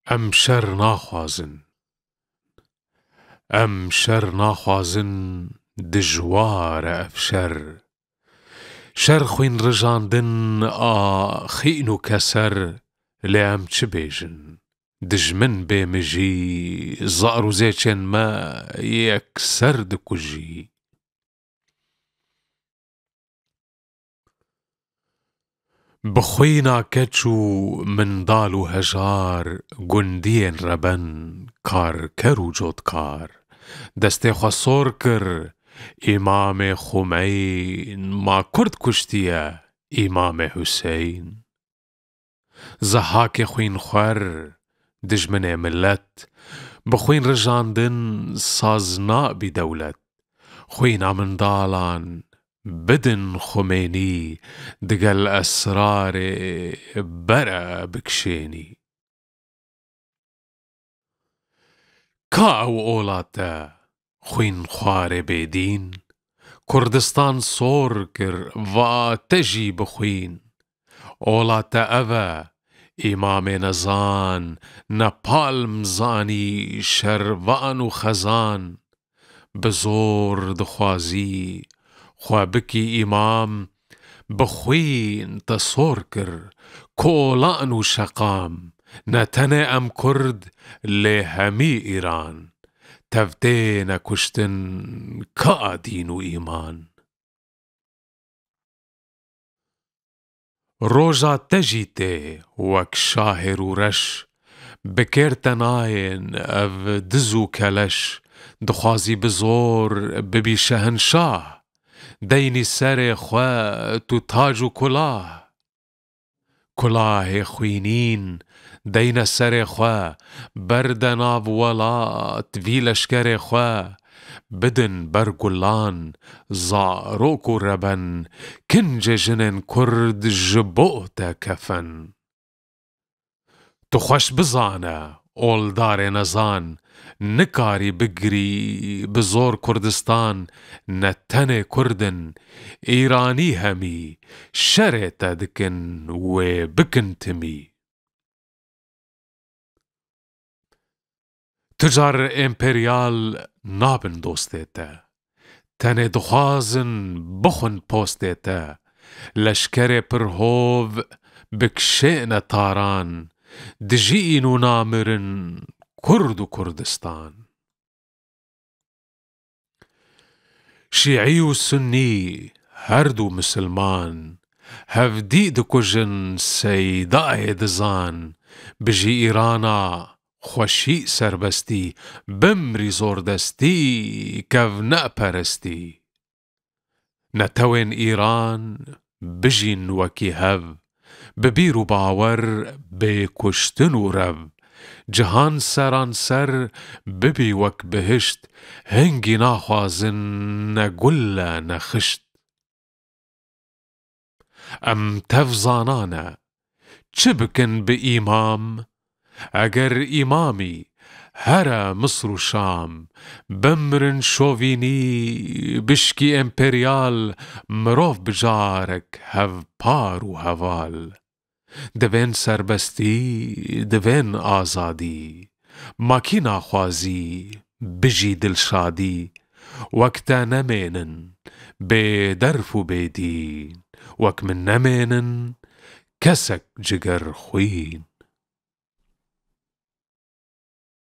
ئەم شەر ناخوازن، ئەم شەر ناخوازن دژوارە ئەف شەر. شەر خوین ڕژاندن ئا خین و کەسەر لێ ئەم چ بێژن؟ دژمن بێمژی زار و زێچێن مە یەکسەر دکوژی. بخوینا کەچ و منداڵ و هەژار گوندیên ڕەبەن کارکەر و جۆتکار. دەستێ خوا سۆر کر ئیمامێ خومەین ما کورد کوشتیە ئیمامێ حوسەین. زەحاکێ خوین خوەر دژمنێ ملەت بخوین ڕژاندن ساز نابی دەولەت. خوینا منداڵان بدن خومێنی دگەل ئەسرارێ بەرە بکشێنی. کا ئەو ئۆڵاتە خوین خوارێ بێدین کوردستان سۆر کر ڤاتەژی بخوین. ئۆڵاتە ئەڤە ئیمامێ نەزان نەپالم زانی شەروان و خەزان. بزۆر دخوازی خوا بکی ئیمام بخوین تە سۆر کر کۆڵان و شەقام. نەتەنێ ئەم کورد لێ هەمی ئیران تەفتێنە کوشتن کا دین و ئیمان. ڕۆژا تەژی تێ وەک شاهێر و ڕەش بکێرتە نایێن ئەڤ دز و کەلەش. دخوازی بزۆر ببی شەهنشاه دەینی سەرێ خوە تو تاج و کوڵاه. کوڵاهێ خوینین دەینە سەرێ خوە بەردە ناو وەڵات ڤی لەشکەرێ خوە. بدن بەرگوڵان زارۆک و ڕەبەن کنجێ ژنên کورد ji بۆ te kefen. Tu xweş bizane ئۆڵدارێ نەزان نکاری بگری bi zor کوردستان. ne tenê کوردن ئیرانی هەمی şerê te dikin wê bikin timî. Tucar ئێمپێریال nabin dostê te tenê dixwazin bixwin postê te. leşkerê pir hov bikişêne taran dijîn û namirin Kurd û Kurdistan. Şîî û Sunnî herdû misilman hevdî dikujin seydayê dizan. Bijî îrana xweşî serbestî bimrî zordestî kevne perestî. Netewên îran bijîn wekî hev bi bîr û bawer bê kuştin û rev. Cihan seran ser bibî wek bihişt hingî naxwazin ne gul e ne xişt. Em tev zanan e çi bikin bi îmam eger îmamî here Misr û Şam. Bimrin şovînî bişkî ئێمپێریال mirov bi carek hevpar û heval. Divên serbestî divên azadî makî naxwazî bijî dilşadî. Wek te nemênin bê derf û bêdîn wek min nemênin kesek cigerxwîn.